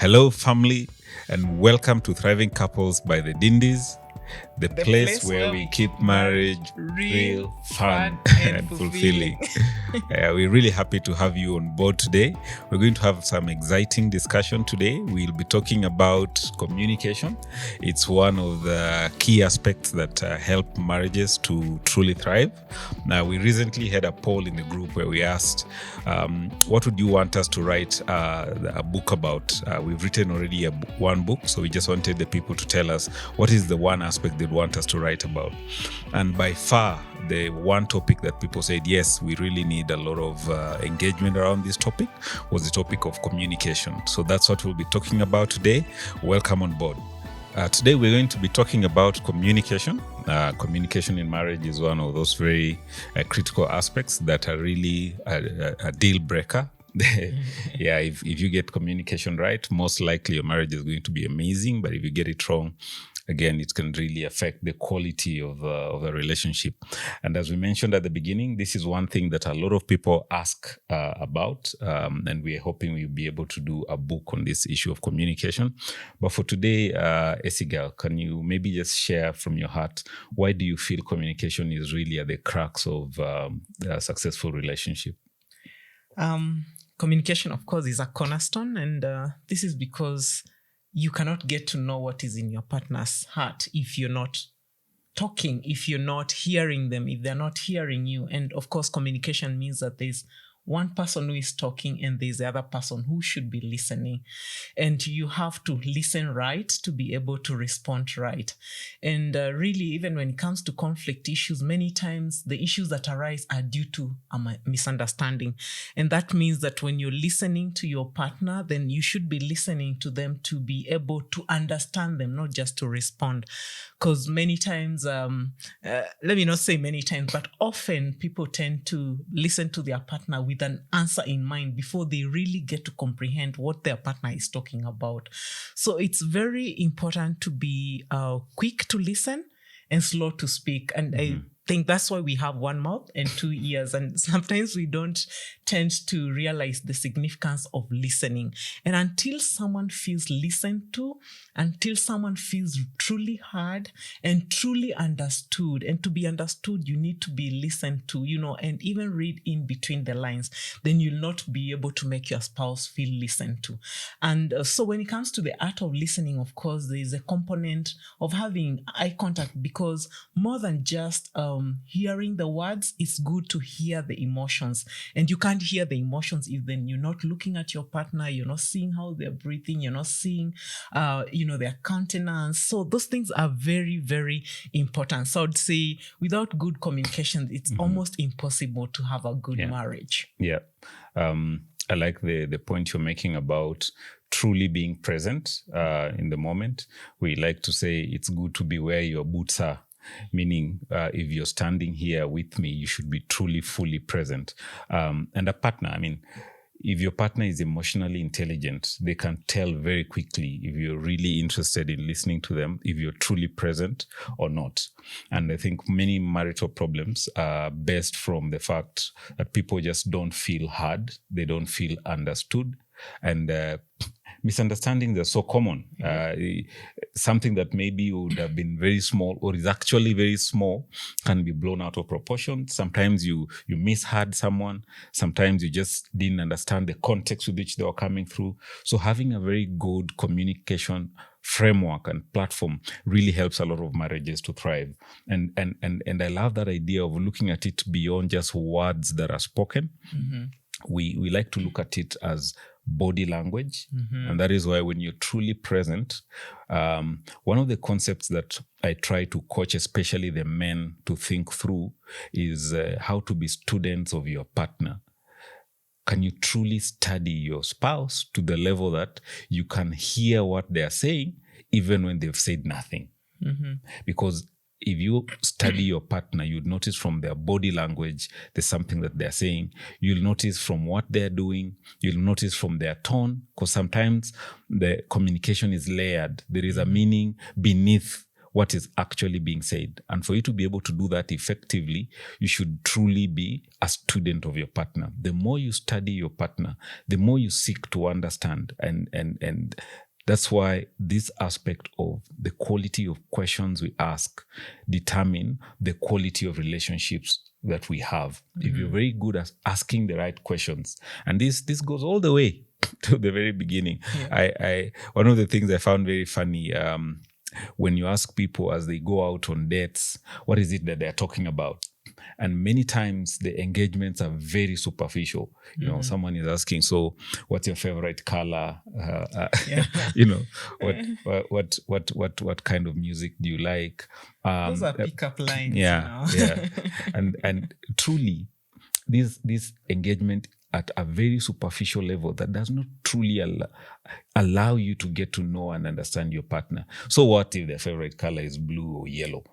Hello, family, and welcome to Thriving Couples by the Dindies, the place where we keep marriage real, fun, and fulfilling. We're really happy to have you on board today. We're going to have some exciting discussion today. We'll be talking about communication. It's one of the key aspects that help marriages to truly thrive. Now, we recently had a poll in the group where we asked, what would you want us to write a book about? We've written already one book, so we just wanted the people to tell us what is the one aspect they'd want us to write about. And by far, the one topic that people said, yes, we really need a lot of engagement around this topic was the topic of communication. So that's what we'll be talking about today. Welcome on board. Today, we're going to be talking about communication. Communication in marriage is one of those very critical aspects that are really a deal breaker. Yeah, if you get communication right, most likely your marriage is going to be amazing. But if you get it wrong, again, it can really affect the quality of a relationship. And as we mentioned at the beginning, this is one thing that a lot of people ask about. And we're hoping we'll be able to do a book on this issue of communication. But for today, Esigal, can you maybe just share from your heart, why do you feel communication is really at the crux of a successful relationship? Communication, of course, is a cornerstone. And this is because you cannot get to know what is in your partner's heart if you're not talking, if you're not hearing them, if they're not hearing you. And of course, communication means that there's one person who is talking and there's the other person who should be listening. And you have to listen right to be able to respond right. And really, even when it comes to conflict issues, many times the issues that arise are due to a misunderstanding. And that means that when you're listening to your partner, then you should be listening to them to be able to understand them, not just to respond. Because many times, let me not say many times, but often people tend to listen to their partner with an answer in mind before they really get to comprehend what their partner is talking about. So it's very important to be quick to listen and slow to speak. And I think that's why we have one mouth and two ears. And sometimes we don't tend to realize the significance of listening. And until someone feels listened to, until someone feels truly heard and truly understood, and to be understood, you need to be listened to, and even read in between the lines, then you'll not be able to make your spouse feel listened to. And so when it comes to the art of listening, of course, there is a component of having eye contact, because more than just hearing the words, it's good to hear the emotions. And you can't hear the emotions if then you're not looking at your partner, you're not seeing how they're breathing, you're not seeing, their countenance. So those things are very, very important. So I'd say without good communication, it's almost impossible to have a good marriage. Yeah. I like the point you're making about truly being present in the moment. We like to say it's good to be where your boots are. Meaning, if you're standing here with me, you should be truly, fully present. And a partner, if your partner is emotionally intelligent, they can tell very quickly if you're really interested in listening to them, if you're truly present or not. And I think many marital problems are based from the fact that people just don't feel heard, they don't feel understood. And misunderstandings are so common. Something that maybe would have been very small or is actually very small can be blown out of proportion. Sometimes you misheard someone. Sometimes you just didn't understand the context with which they were coming through. So having a very good communication framework and platform really helps a lot of marriages to thrive. And I love that idea of looking at it beyond just words that are spoken. We like to look at it as body language. And that is why when you're truly present, one of the concepts that I try to coach, especially the men, to think through is how to be students of your partner. Can you truly study your spouse to the level that you can hear what they're saying, even when they've said nothing? Because if you study your partner, you'd notice from their body language, there's something that they're saying. You'll notice from what they're doing. You'll notice from their tone, because sometimes the communication is layered. There is a meaning beneath what is actually being said. And for you to be able to do that effectively, you should truly be a student of your partner. The more you study your partner, the more you seek to understand. And that's why this aspect of the quality of questions we ask determine the quality of relationships that we have. If you're very good at asking the right questions, and this goes all the way to the very beginning. I one of the things I found very funny, when you ask people as they go out on dates, what is it that they're talking about? And many times the engagements are very superficial. You know, someone is asking, so what's your favorite color? You know, what kind of music do you like? Those are pickup lines. Yeah. And truly, this engagement at a very superficial level that does not truly allow you to get to know and understand your partner. So what if their favorite color is blue or yellow?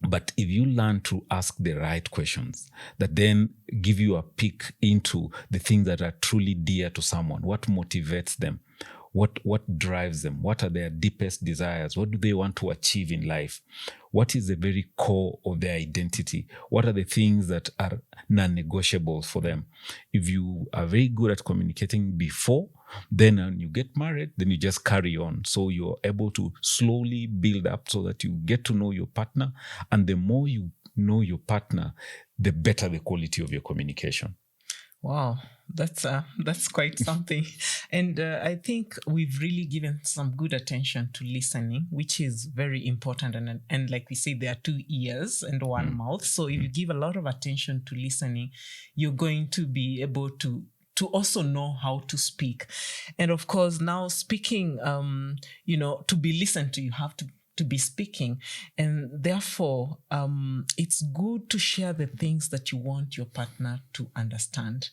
But if you learn to ask the right questions that then give you a peek into the things that are truly dear to someone, what motivates them, what drives them, what are their deepest desires, what do they want to achieve in life, what is the very core of their identity, what are the things that are non-negotiables for them. If you are very good at communicating before, then when you get married, then you just carry on. So you're able to slowly build up so that you get to know your partner. And the more you know your partner, the better the quality of your communication. Wow, that's quite something. And I think we've really given some good attention to listening, which is very important. And like we say, there are 2 ears and 1 mouth. So if you give a lot of attention to listening, you're going to be able to also know how to speak. And of course, now speaking, to be listened to, you have to be speaking. And therefore, it's good to share the things that you want your partner to understand.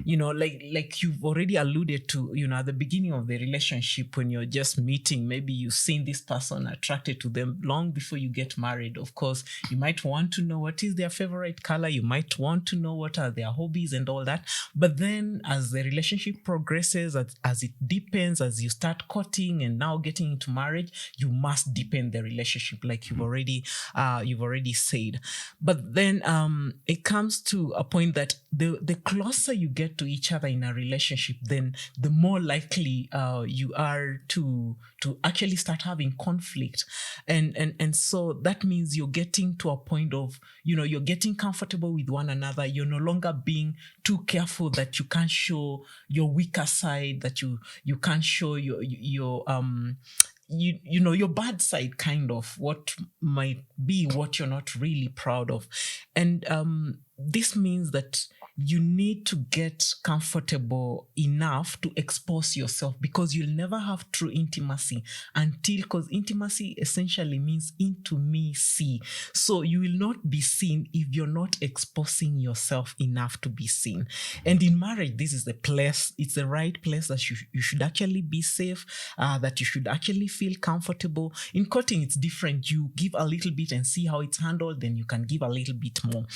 Like you've already alluded to, at the beginning of the relationship, when you're just meeting, maybe you've seen this person, attracted to them long before you get married. Of course, you might want to know what is their favorite color. You might want to know what are their hobbies and all that. But then as the relationship progresses, as it deepens, as you start courting and now getting into marriage, you must deepen the relationship, like you've already said. But then it comes to a point that the closer you get to each other in a relationship, then the more likely you are to actually start having conflict. And so that means you're getting to a point of, you're getting comfortable with one another. You're no longer being too careful that you can't show your weaker side, that you can't show your your bad side, kind of what might be what you're not really proud of. And this means that you need to get comfortable enough to expose yourself, because you'll never have true intimacy because intimacy essentially means intimacy. So you will not be seen if you're not exposing yourself enough to be seen. And in marriage, this is the place, it's the right place that you should actually be safe, that you should actually feel comfortable. In courting, it's different. You give a little bit and see how it's handled, then you can give a little bit more.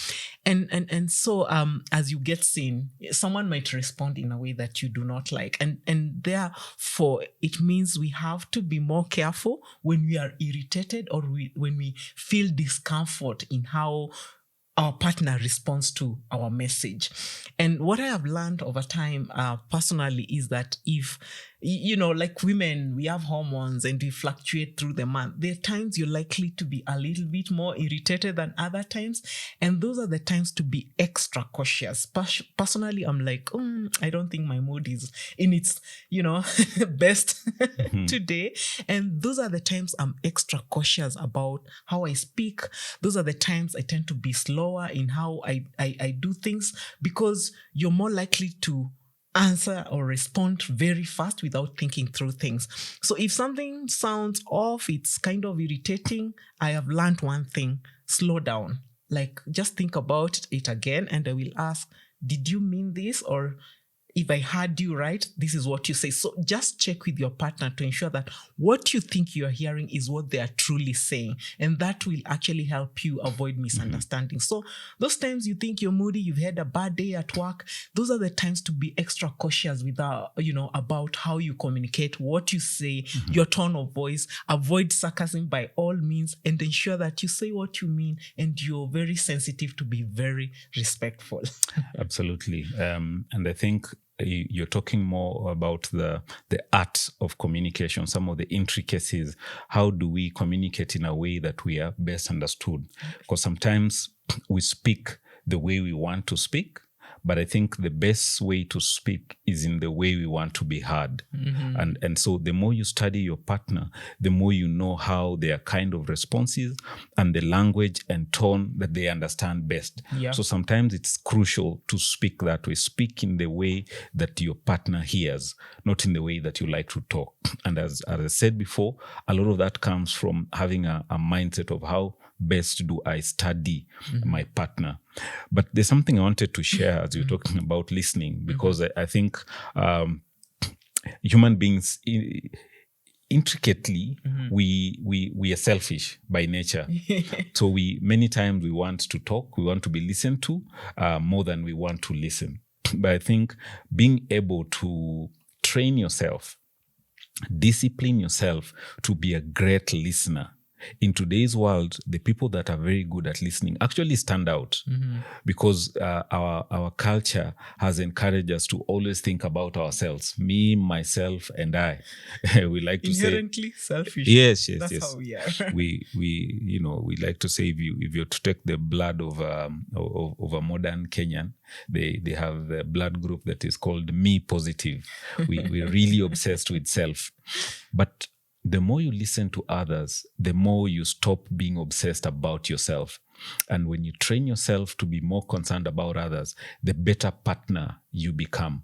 And so as you get seen, someone might respond in a way that you do not like. And therefore, it means we have to be more careful when we are irritated or when we feel discomfort in how our partner responds to our message. And what I have learned over time personally is that if, like women, we have hormones and we fluctuate through the month. There are times you're likely to be a little bit more irritated than other times. And those are the times to be extra cautious. Personally, I'm like, I don't think my mood is in its, best today. And those are the times I'm extra cautious about how I speak. Those are the times I tend to be slower in how I do things, because you're more likely to answer or respond very fast without thinking through things. So if something sounds off, it's kind of irritating, I have learned one thing: slow down. Like, just think about it again, and I will ask, did you mean this? Or if I heard you right, this is what you say. So just check with your partner to ensure that what you think you are hearing is what they are truly saying. And that will actually help you avoid misunderstanding. So those times you think you're moody, you've had a bad day at work, those are the times to be extra cautious with, about how you communicate, what you say, your tone of voice. Avoid sarcasm by all means, and ensure that you say what you mean and you're very sensitive to be very respectful. Absolutely. And I think you're talking more about the art of communication, some of the intricacies. How do we communicate in a way that we are best understood? Because sometimes we speak the way we want to speak, but I think the best way to speak is in the way we want to be heard. And so the more you study your partner, the more you know how their kind of responses and the language and tone that they understand best. Yeah. So sometimes it's crucial to speak that way. Speak in the way that your partner hears, not in the way that you like to talk. And as I said before, a lot of that comes from having a mindset of how best do I study my partner. But there's something I wanted to share as you're talking about listening, because I think human beings intricately, we are selfish by nature. So many times we want to talk, we want to be listened to more than we want to listen. But I think being able to train yourself, discipline yourself to be a great listener. In today's world, the people that are very good at listening actually stand out because our culture has encouraged us to always think about ourselves, me, myself, and I. We like to inherently selfish. Yes. That's how we are. we like to say if you're to take the blood of a modern Kenyan, they have the blood group that is called me positive. We're really obsessed with self, but the more you listen to others, the more you stop being obsessed about yourself. And when you train yourself to be more concerned about others, the better partner you become.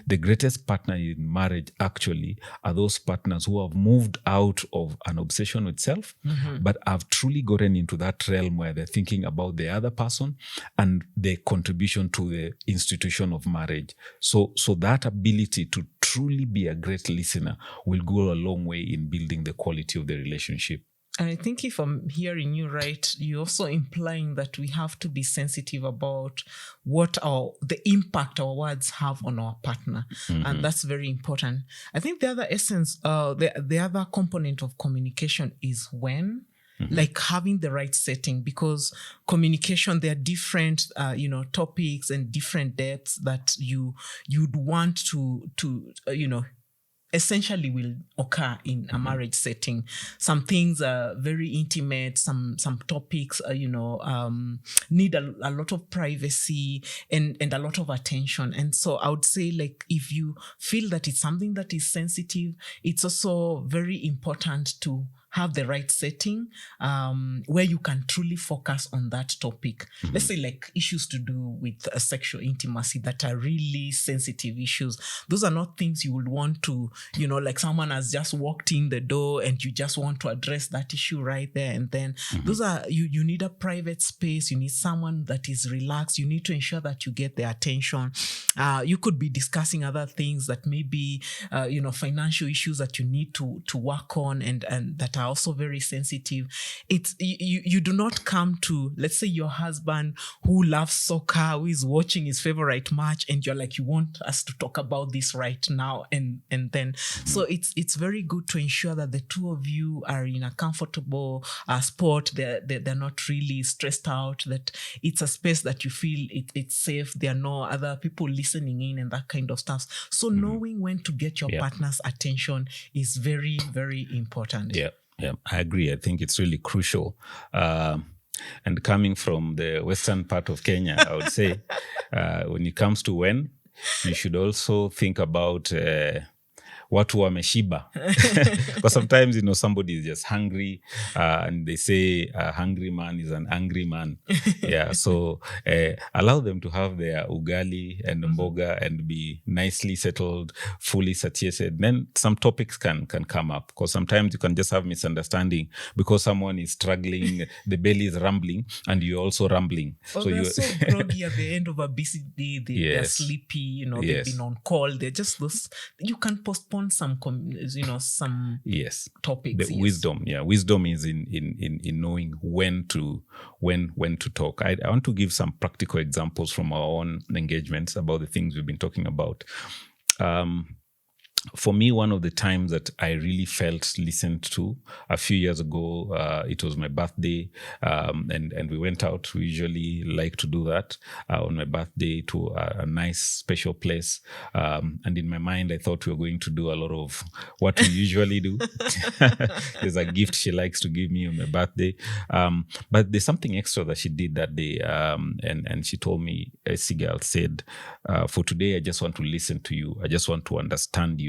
The greatest partner in marriage actually are those partners who have moved out of an obsession with self, but have truly gotten into that realm where they're thinking about the other person and their contribution to the institution of marriage. So that ability to truly be a great listener will go a long way in building the quality of the relationship. And I think if I'm hearing you right, you're also implying that we have to be sensitive about the impact our words have on our partner. And that's very important. I think the other essence, the other component of communication is when, like having the right setting, because communication, there are different, topics and different depths that you'd want to essentially will occur in a marriage setting. Some things are very intimate. Some topics, need a lot of privacy and a lot of attention. And so I would say, like, if you feel that it's something that is sensitive, it's also very important to have the right setting where you can truly focus on that topic. Let's say like issues to do with sexual intimacy that are really sensitive issues. Those are not things you would want to, like someone has just walked in the door and you just want to address that issue right there and then. Those are, you need a private space. You need someone that is relaxed. You need to ensure that you get their attention. You could be discussing other things that may be, financial issues that you need to work on and that are also very sensitive. It's you do not come to, let's say, your husband who loves soccer, who is watching his favorite match, and you're like, you want us to talk about this right now and then. So it's very good to ensure that the two of you are in a comfortable spot. They're not really stressed out, that it's a space that you feel it's safe. There are no other people listening in and that kind of stuff. So knowing when to get your partner's attention is very, very important. Yeah, I agree. I think it's really crucial. And coming from the western part of Kenya, I would say, when it comes to when, you should also think about watu wameshiba. Because sometimes, somebody is just hungry, and they say a hungry man is an angry man. Yeah, so allow them to have their ugali and mboga and be nicely settled, fully satiated. Then some topics can come up, because sometimes you can just have misunderstanding because someone is struggling, the belly is rumbling, and you're also rumbling. Or So they're you so groggy at the end of a busy day. They're Yes. sleepy. They've Yes. been on call. They're just those. You can postpone some, some yes. topics. The yes. wisdom is in knowing when to talk. I want to give some practical examples from our own engagements about the things we've been talking about. For me, one of the times that I really felt listened to a few years ago, it was my birthday, and we went out. We usually like to do that on my birthday to a nice special place. And in my mind, I thought we were going to do a lot of what we usually do. There's a gift she likes to give me on my birthday. But there's something extra that she did that day. And she told me, Sigal said, for today, I just want to listen to you. I just want to understand you.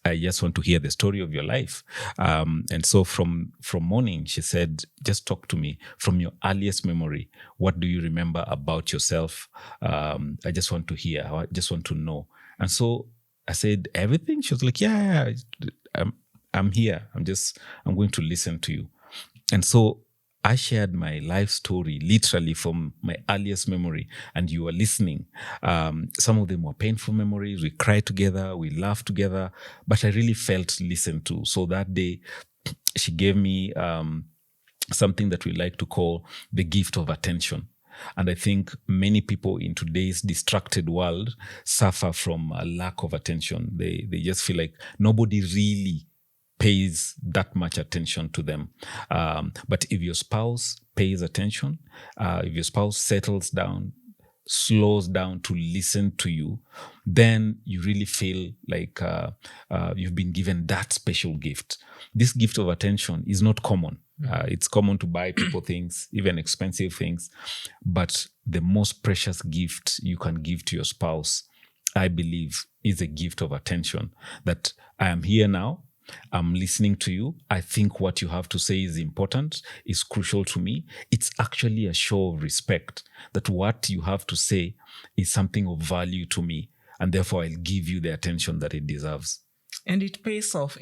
I just want to hear the story of your life. And so from morning, she said, just talk to me from your earliest memory. What do you remember about yourself? I just want to hear. I just want to know. And so I said, everything? She was like, yeah, I'm here. I'm going to listen to you. And so I shared my life story literally from my earliest memory, and you were listening. Some of them were painful memories. We cried together, we laughed together, but I really felt listened to. So that day, she gave me something that we like to call the gift of attention. And I think many people in today's distracted world suffer from a lack of attention. They just feel like nobody really pays that much attention to them. But if your spouse pays attention, if your spouse settles down, slows down to listen to you, then you really feel like you've been given that special gift. This gift of attention is not common. It's common to buy people things, even expensive things. But the most precious gift you can give to your spouse, I believe, is a gift of attention. That I am here now. I'm listening to you. I think what you have to say is important, is crucial to me. It's actually a show of respect that what you have to say is something of value to me, and therefore I'll give you the attention that it deserves. And it pays off.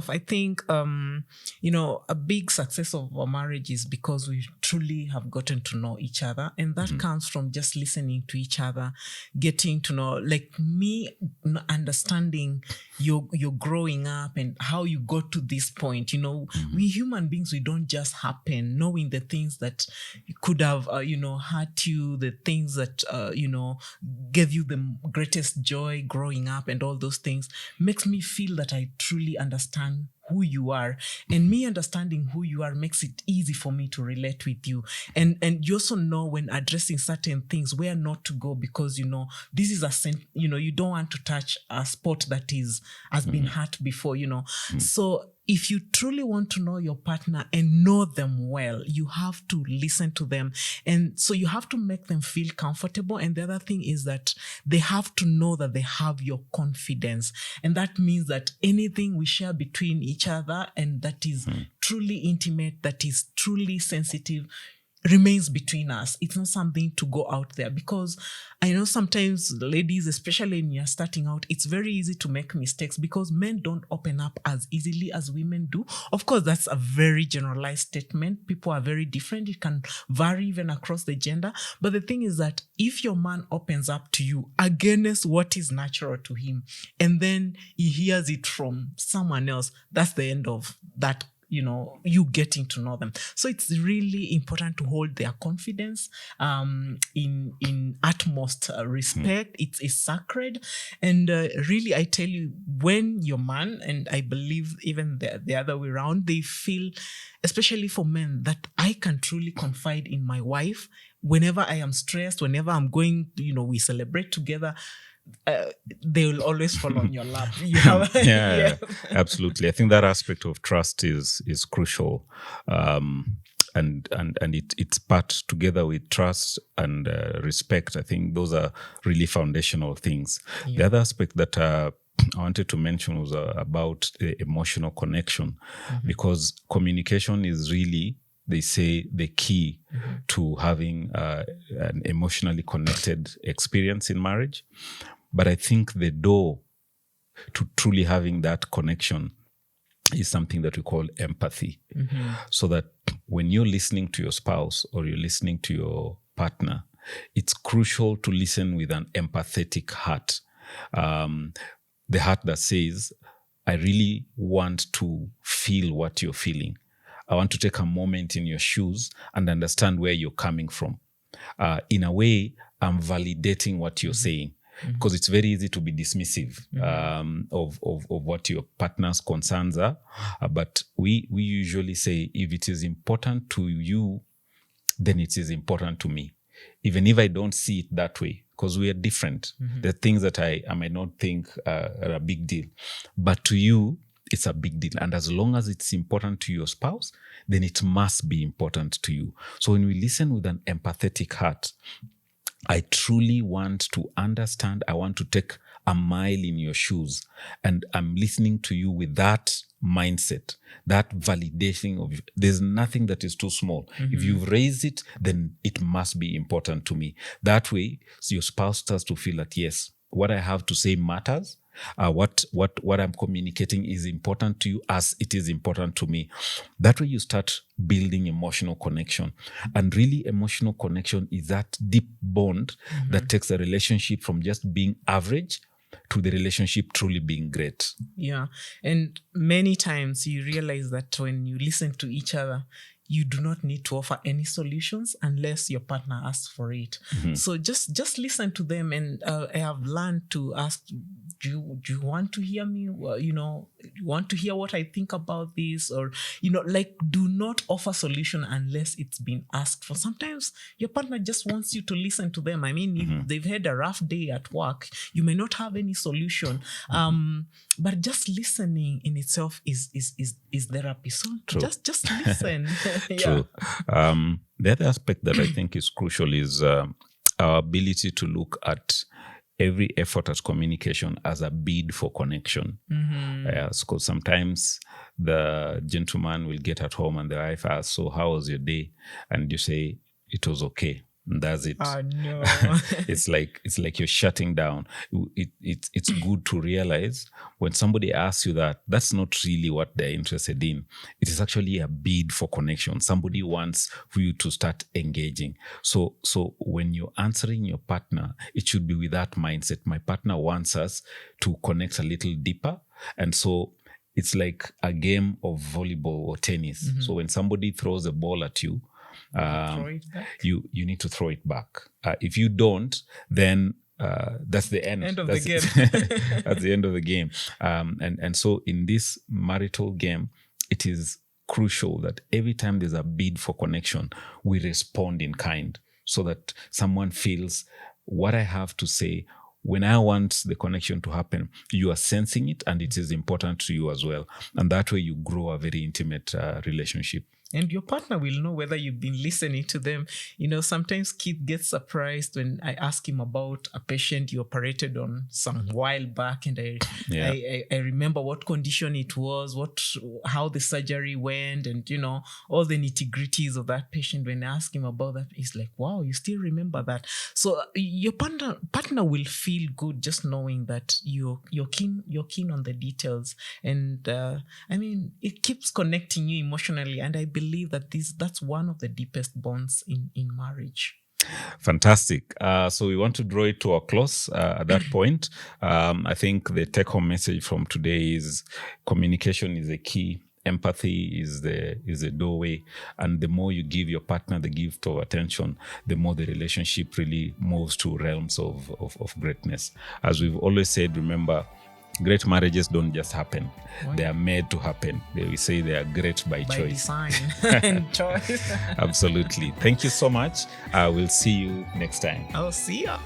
I think, a big success of our marriage is because we truly have gotten to know each other. And that comes from just listening to each other, getting to know, like me, understanding your growing up and how you got to this point. We human beings, we don't just happen. Knowing the things that could have, hurt you, the things that, gave you the greatest joy growing up, and all those things makes me feel that I truly understand who you are. And me understanding who you are makes it easy for me to relate with you. And you also know when addressing certain things where not to go, because this is you don't want to touch a spot that has been hurt before. So if you truly want to know your partner and know them well, you have to listen to them. And so you have to make them feel comfortable. And the other thing is that they have to know that they have your confidence. And that means that anything we share between each other, and that is truly intimate, that is truly sensitive, remains between us. It's not something to go out there, because I know sometimes ladies, especially when you're starting out, it's very easy to make mistakes because men don't open up as easily as women do. Of course, that's a very generalized statement. People are very different. It can vary even across the gender. But the thing is that if your man opens up to you against what is natural to him, and then he hears it from someone else, that's the end of that, you getting to know them. So it's really important to hold their confidence in utmost respect. It's sacred. And really, I tell you, when your man, and I believe even the other way around, they feel, especially for men, that I can truly confide in my wife whenever I am stressed, whenever I'm going, we celebrate together. They will always fall on your lap. Yeah, absolutely. I think that aspect of trust is crucial, and it's part together with trust and respect. I think those are really foundational things. Yeah. The other aspect that I wanted to mention was about the emotional connection, because communication is really, they say, the key to having an emotionally connected experience in marriage. But I think the door to truly having that connection is something that we call empathy. So that when you're listening to your spouse or you're listening to your partner, it's crucial to listen with an empathetic heart. The heart that says, I really want to feel what you're feeling. I want to take a moment in your shoes and understand where you're coming from. In a way, I'm validating what you're saying. Because it's very easy to be dismissive of what your partner's concerns are. But we usually say, if it is important to you, then it is important to me. Even if I don't see it that way, because we are different. There are things that I might not think are a big deal. But to you, it's a big deal. And as long as it's important to your spouse, then it must be important to you. So when we listen with an empathetic heart, I truly want to understand. I want to take a mile in your shoes. And I'm listening to you with that mindset, that validation of, there's nothing that is too small. If you've raised it, then it must be important to me. That way, so your spouse starts to feel that, yes, what I have to say matters. What I'm communicating is important to you as it is important to me. That way you start building emotional connection. And really, emotional connection is that deep bond that takes a relationship from just being average to the relationship truly being great. Yeah. And many times you realize that when you listen to each other, you do not need to offer any solutions unless your partner asks for it. So just listen to them. And I have learned to ask, do you want to hear me? You want to hear what I think about this? Or, do not offer solution unless it's been asked for. Sometimes your partner just wants you to listen to them. I mean, if they've had a rough day at work, you may not have any solution. But just listening in itself is therapy. So just listen. True. The other aspect that I think is crucial is our ability to look at every effort at communication as a bid for connection. Because sometimes the gentleman will get at home and the wife asks, so how was your day? And you say, it was okay. And that's it. Oh, no. It's like you're shutting down. It's good to realize when somebody asks you that, that's not really what they're interested in. It is actually a bid for connection. Somebody wants for you to start engaging. So when you're answering your partner, it should be with that mindset. My partner wants us to connect a little deeper. And so it's like a game of volleyball or tennis. So when somebody throws a ball at you, you need to throw it back. If you don't, then that's the end. Of the game. That's the end of the game. And so in this marital game, it is crucial that every time there's a bid for connection, we respond in kind, so that someone feels what I have to say. When I want the connection to happen, you are sensing it, and it is important to you as well. And that way you grow a very intimate relationship. And your partner will know whether you've been listening to them. Sometimes Keith gets surprised when I ask him about a patient he operated on some while back. And I remember what condition it was, how the surgery went, and, all the nitty-gritties of that patient. When I ask him about that, he's like, wow, you still remember that. So your partner will feel good just knowing that you're keen on the details. And it keeps connecting you emotionally. And I believe that that's one of the deepest bonds in marriage. Fantastic. So we want to draw it to a close at that point. I think the take-home message from today is communication is the key. Empathy is the doorway. And the more you give your partner the gift of attention, the more the relationship really moves to realms of greatness. As we've always said, remember, great marriages don't just happen. They are made to happen. We say they are great by choice. Design and choice. Absolutely. Thank you so much. We'll see you next time. I'll see ya.